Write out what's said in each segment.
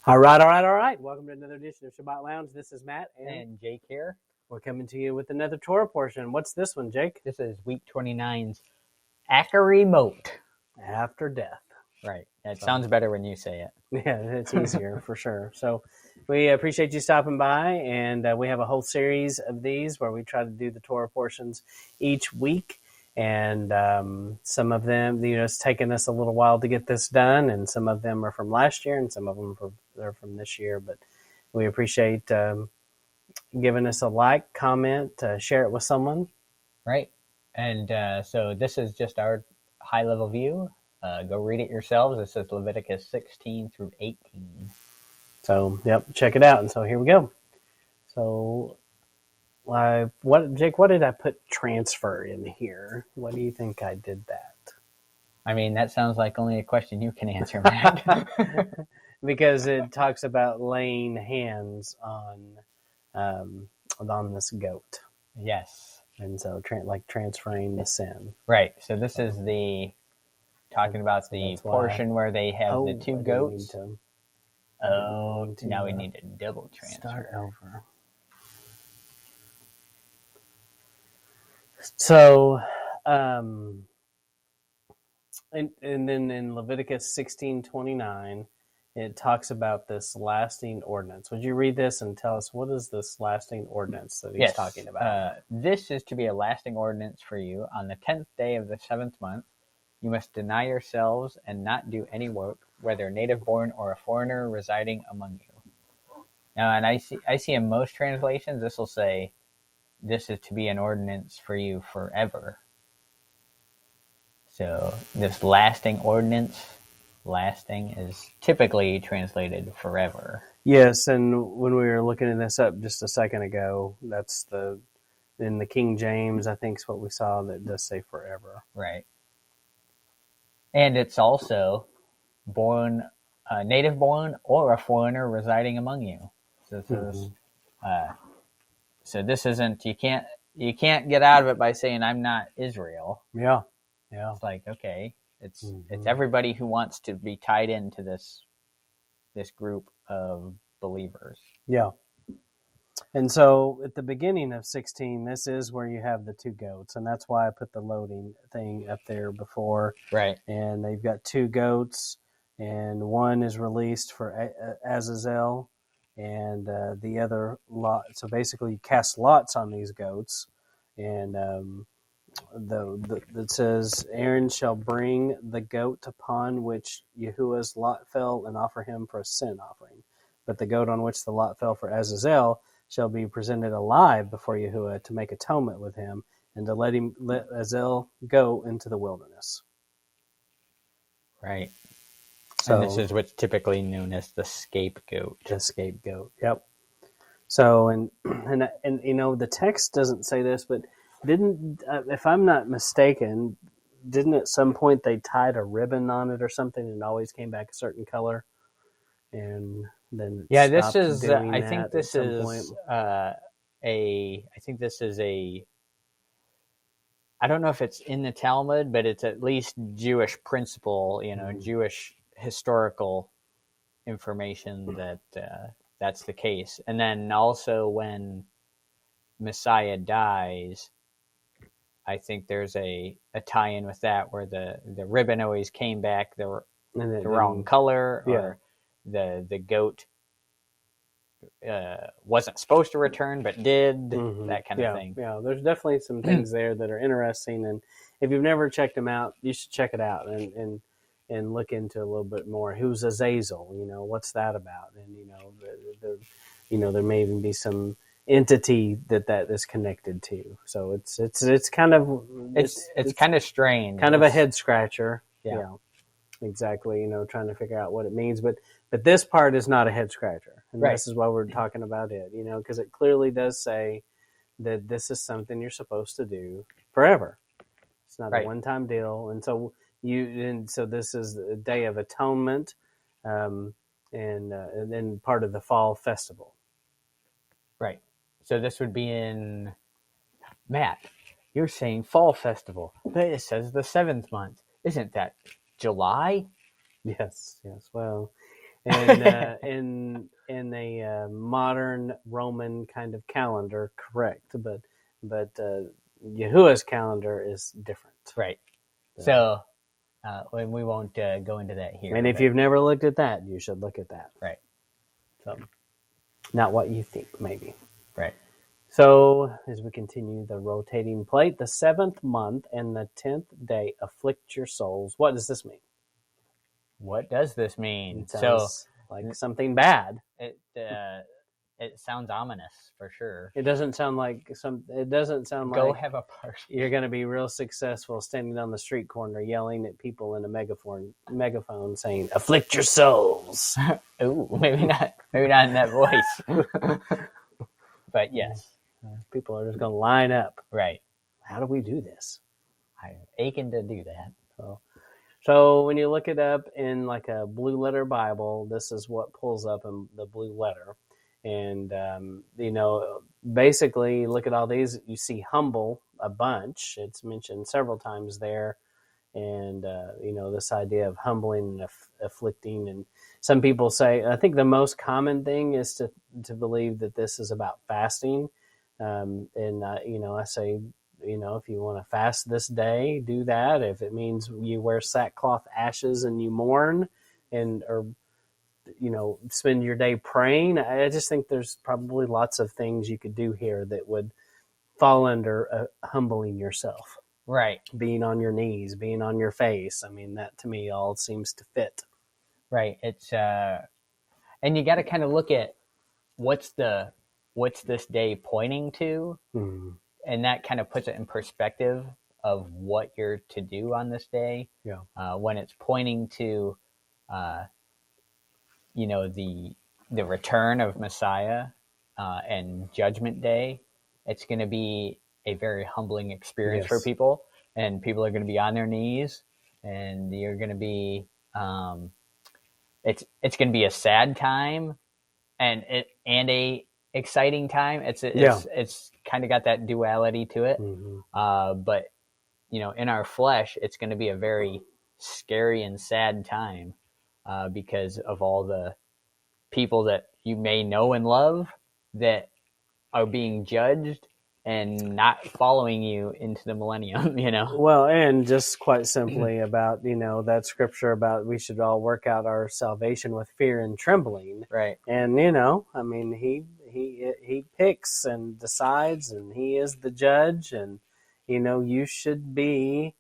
All right. Welcome to another edition of Sabbath Lounge. This is Matt and Jake here. We're coming to you with another Torah portion. What's this one, Jake? This is week 29's Acharei Moat. After death. Right. It sounds better when you say it. Yeah, it's easier for sure. So we appreciate you stopping by, and we have a whole series of these where we try to do the Torah portions each week. And some of them, it's taken us a little while to get this done, and some of them are from last year, and some of them are from this year. But we appreciate giving us a like, comment, share it with someone. Right. And so this is just our high-level view. Go read it yourselves. This is Leviticus 16 through 18. So, check it out. And so here we go. So, Jake, what did I put transfer in here? What do you think I did that? I mean, that sounds like only a question you can answer, Matt. Because it talks about laying hands on this goat. Yes. And so, transferring the sin. Right. So this is talking about the portion where they have the two goats. Now we need to double transfer. Start over. So, and then in Leviticus 16:29, it talks about this lasting ordinance. Would you read this and tell us what is this lasting ordinance that he's talking about? This is to be a lasting ordinance for you. On the 10th day of the 7th month, you must deny yourselves and not do any work, whether native-born or a foreigner residing among you. Now, and I see in most translations, this will say, this is to be an ordinance for you forever. So this lasting ordinance, lasting is typically translated forever. Yes, and when we were looking this up just a second ago, that's in the King James, I think is what we saw that does say forever. Right. And it's also native-born or a foreigner residing among you. So this is... So this isn't, you can't get out of it by saying I'm not Israel. Yeah. It's like, okay, it's everybody who wants to be tied into this group of believers. Yeah. And so at the beginning of 16, this is where you have the two goats, and that's why I put the loading thing up there before. Right. And they've got two goats, and one is released for Azazel, and the other lot. So basically, you cast lots on these goats, and it says, Aaron shall bring the goat upon which Yahuwah's lot fell and offer him for a sin offering. But the goat on which the lot fell for Azazel shall be presented alive before Yahuwah to make atonement with him, and to let Azazel go into the wilderness. Right. So, and this is what's typically known as the scapegoat. The scapegoat, yep. So, and the text doesn't say this, but didn't, if I'm not mistaken, didn't at some point they tied a ribbon on it or something and it always came back a certain color? And then this is, I think this is I don't know if it's in the Talmud, but it's at least Jewish principle, Jewish historical information that that's the case. And then also when Messiah dies, I think there's a tie-in with that where the ribbon always came back the wrong color, or the goat wasn't supposed to return but did, that kind of thing. Yeah, there's definitely some things there that are interesting, and if you've never checked them out, you should check it out and look into a little bit more. Who's Azazel? What's that about? And there may even be some entity that is connected to. So it's kind of it's kind of strange, kind of a head scratcher. Yeah, exactly. Trying to figure out what it means, but this part is not a head scratcher, and this is why we're talking about it. Because it clearly does say that this is something you're supposed to do forever. It's not a one-time deal, and so this is the Day of Atonement, and then part of the Fall Festival. Right. So this would be in, Matt, you're saying Fall Festival, but it says the 7th month. Isn't that July? Yes. Well, and a modern Roman kind of calendar, correct? But Yahuwah's calendar is different, right? So we won't go into that here. And if you've never looked at that, you should look at that. Right. So, not what you think, maybe. Right. So, as we continue the rotating plate, the 7th month and the 10th day afflict your souls. What does this mean? What does this mean? It sounds like something bad. It sounds ominous for sure. It doesn't sound like Go have a party. You're going to be real successful standing on the street corner yelling at people in a megaphone saying, "Afflict your souls." Ooh, maybe not in that voice. But yes. People are just going to line up. Right. How do we do this? I'm aching to do that. So when you look it up in like a blue letter Bible, this is what pulls up in the blue letter. And, basically look at all these, you see humble a bunch. It's mentioned several times there. And, this idea of humbling and afflicting. And some people say, I think the most common thing is to believe that this is about fasting. I say, if you want to fast this day, do that. If it means you wear sackcloth ashes and you mourn or spend your day praying, I just think there's probably lots of things you could do here that would fall under humbling yourself. Right. Being on your knees, being on your face. I mean, that to me all seems to fit. Right. It's, and you got to kind of look at what's this day pointing to? Mm-hmm. And that kind of puts it in perspective of what you're to do on this day. Yeah. When it's pointing to, the return of Messiah and Judgment Day, it's going to be a very humbling experience for people, and people are going to be on their knees, and you're going to be, it's going to be a sad time, and a exciting time. It's kind of got that duality to it. Mm-hmm. But in our flesh, it's going to be a very scary and sad time because of all the people that you may know and love that are being judged and not following you into the millennium, Well, and just quite simply about, that scripture about we should all work out our salvation with fear and trembling. Right. And, he picks and decides, and he is the judge. And, you should be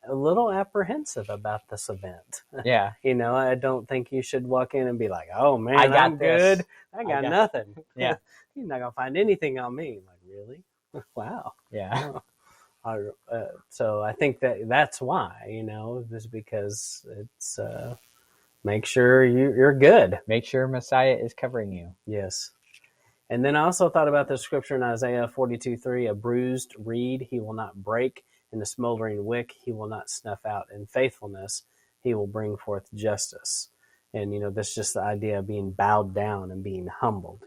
a little apprehensive about this event. Yeah. I don't think you should walk in and be like, "Oh man, I'm good. I got nothing." Yeah. You're not going to find anything on me. Like, really? Wow. Yeah. So I think that's why, just because it's make sure you're good. Make sure Messiah is covering you. Yes. And then I also thought about the scripture in Isaiah 42:3, a bruised reed he will not break, and a smoldering wick he will not snuff out. In faithfulness he will bring forth justice. And, that's just the idea of being bowed down and being humbled.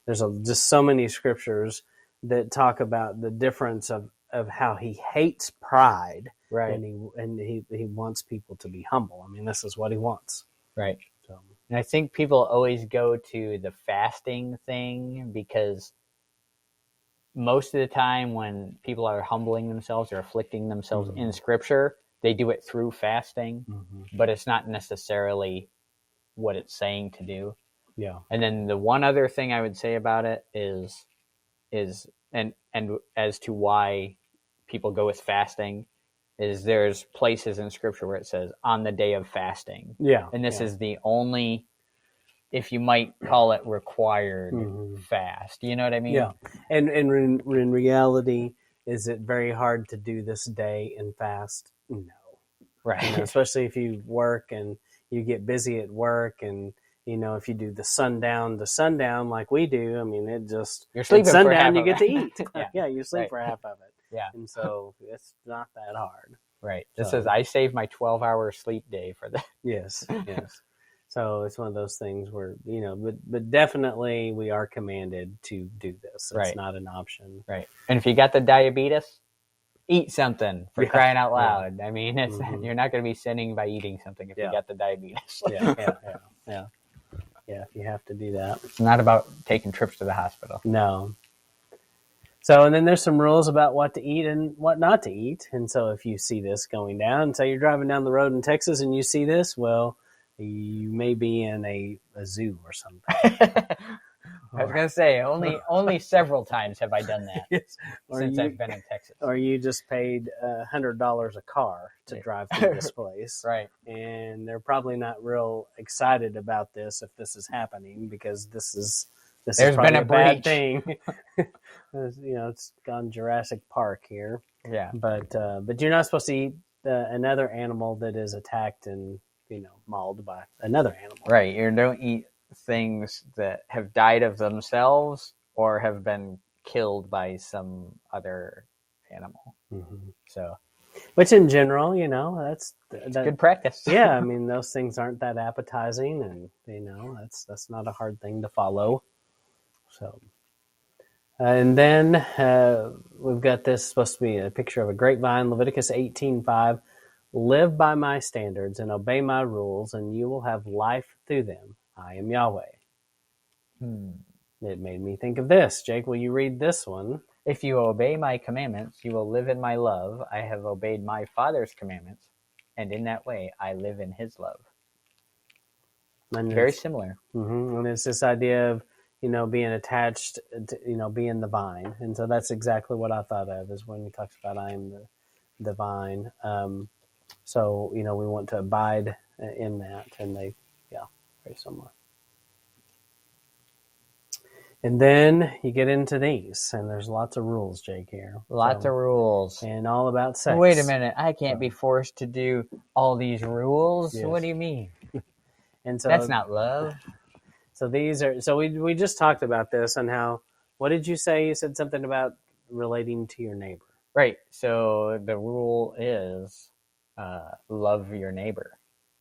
There's just so many scriptures that talk about the difference of how he hates pride, right? And he wants people to be humble. I mean, this is what he wants, right? So, and I think people always go to the fasting thing because most of the time when people are humbling themselves or afflicting themselves in Scripture, they do it through fasting, but it's not necessarily what it's saying to do. Yeah. And then the one other thing I would say about it is and as to why people go with fasting is there's places in Scripture where it says on the day of fasting. Yeah. And this is the only, if you might call it, required fast. You know what I mean? Yeah. And in reality, is it very hard to do this day and fast? No. Right. Especially if you work and you get busy at work, and if you do the sundown to sundown like we do, I mean, you're sleeping at sundown for half you of get it. to eat. Yeah, you sleep for half of it. Yeah. And so it's not that hard. Right. This says I save my 12-hour sleep day for that. Yes. So it's one of those things where, but definitely we are commanded to do this. It's not an option. Right. And if you got the diabetes, eat something for crying out loud. I mean, you're not going to be sinning by eating something if you got the diabetes. Yeah. Yeah, if you have to do that. It's not about taking trips to the hospital. No. So, and then there's some rules about what to eat and what not to eat. And so if you see this going down, say you're driving down the road in Texas and you see this, well, you may be in a zoo or something. I was going to say, only several times have I done that Yes. since I've been in Texas. Or you just paid $100 a car to drive through this place. Right. And they're probably not real excited about this if this is happening, because there's been a bad thing. It's gone Jurassic Park here. Yeah. But you're not supposed to eat another animal that is attacked and mauled by another animal. Right. You don't eat things that have died of themselves or have been killed by some other animal. Mm-hmm. So, which in general, that's good practice. Yeah, I mean, those things aren't that appetizing, and that's not a hard thing to follow. So, and then we've got this supposed to be a picture of a grapevine, Leviticus 18:5. Live by my standards and obey my rules, and you will have life through them. I am Yahweh. It made me think of this. Jake, will you read this one? If you obey my commandments, you will live in my love. I have obeyed my Father's commandments, and in that way I live in his love. And very similar. Mm-hmm. And it's this idea of, being attached to, being the vine. And so that's exactly what I thought of, is when he talks about I am the vine. So, we want to abide in that. And very similar. And then you get into these, and there's lots of rules, Jake, here. Lots of rules. And all about sex. Wait a minute. I can't be forced to do all these rules? Yes. What do you mean? And so that's not love. So we just talked about this and how, what did you say? You said something about relating to your neighbor. Right. So the rule is love your neighbor.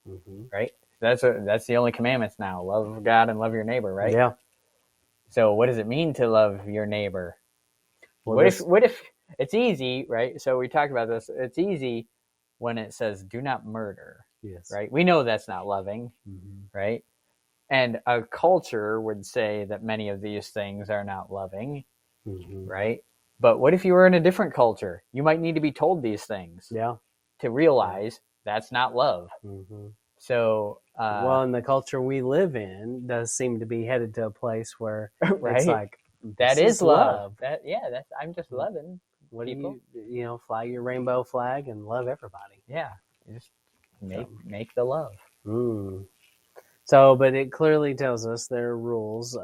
Mm-hmm. Right? That's the only commandments now. Love God and love your neighbor, right? Yeah. So what does it mean to love your neighbor? Well, what if it's easy, right? So we talked about this. It's easy when it says do not murder. Yes. Right? We know that's not loving, right? And a culture would say that many of these things are not loving, right? But what if you were in a different culture? You might need to be told these things to realize that's not love. Mm-hmm. So, and the culture we live in does seem to be headed to a place where it's like, that is love. I'm just loving. What people. Do you fly your rainbow flag and love everybody? Yeah, you just make the love. So, but it clearly tells us there are rules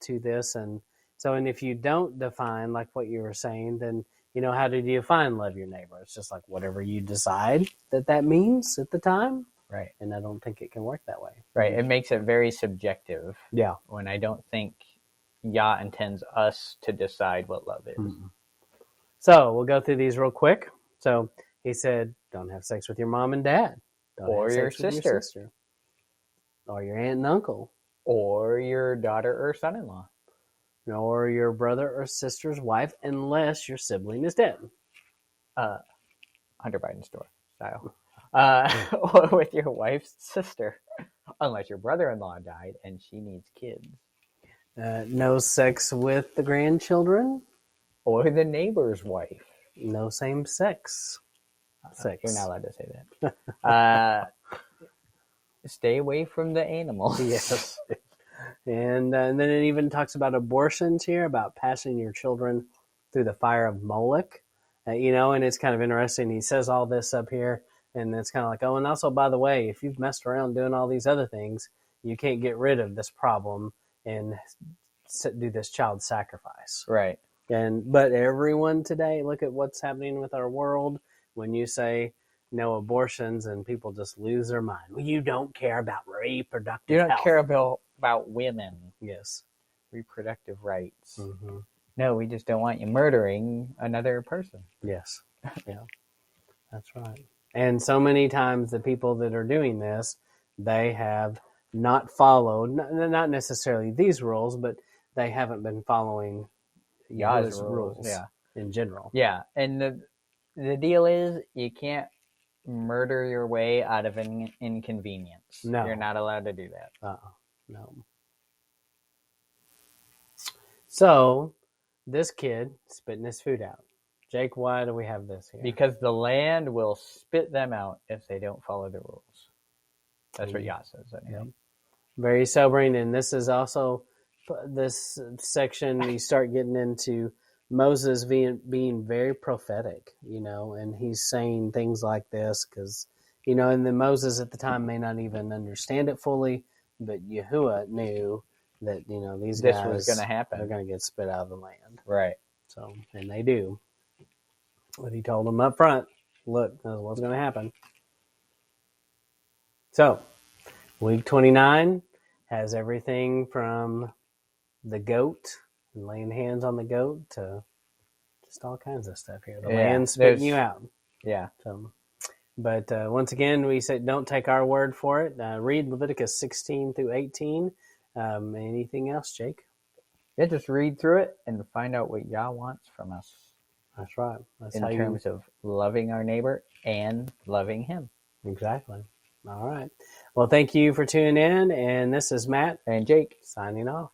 to this, and if you don't define like what you were saying, then how do you define love your neighbor? It's just like whatever you decide that means at the time. Right. And I don't think it can work that way. Right. It makes it very subjective. Yeah. When I don't think Yah intends us to decide what love is. Mm-hmm. So we'll go through these real quick. So he said, don't have sex with your mom and dad. Or your sister. Or your aunt and uncle. Or your daughter or son-in-law. Or your brother or sister's wife, unless your sibling is dead. Hunter Biden store style. Or with your wife's sister, unless your brother-in-law died and she needs kids. No sex with the grandchildren. Or the neighbor's wife. No same sex. You're not allowed to say that. Stay away from the animals. Yes. And then it even talks about abortions here, about passing your children through the fire of Moloch. And it's kind of interesting. He says all this up here. And it's kind of like, and also, by the way, if you've messed around doing all these other things, you can't get rid of this problem and do this child sacrifice. Right. But everyone today, look at what's happening with our world. When you say no abortions, and people just lose their mind. Well, you don't care about reproductive health. You don't care about women. Yes. Reproductive rights. Mm-hmm. No, we just don't want you murdering another person. Yes. Yeah. That's right. And so many times the people that are doing this, they have not followed, not necessarily these rules, but they haven't been following Yah's rules in general. Yeah, and the deal is you can't murder your way out of an inconvenience. No. You're not allowed to do that. No. So this kid spitting his food out. Jake, why do we have this here? Because the land will spit them out if they don't follow the rules. That's what Yah says. Anyway. Very sobering. And this is also this section, you start getting into Moses being very prophetic, and he's saying things like this because, and then Moses at the time may not even understand it fully, but Yahuwah knew that, these this guys was going to happen. They're going to get spit out of the land. Right. So, and they do. But he told them up front, look, this is what's going to happen. So, week 29 has everything from the goat and laying hands on the goat to just all kinds of stuff here. The land spitting you out. Yeah. So, but once again, we said don't take our word for it. Read Leviticus 16 through 18. Anything else, Jake? Yeah, just read through it and find out what Yah wants from us. That's right. That's in terms of loving our neighbor and loving him. Exactly. All right. Well, thank you for tuning in. And this is Matt and Jake signing off.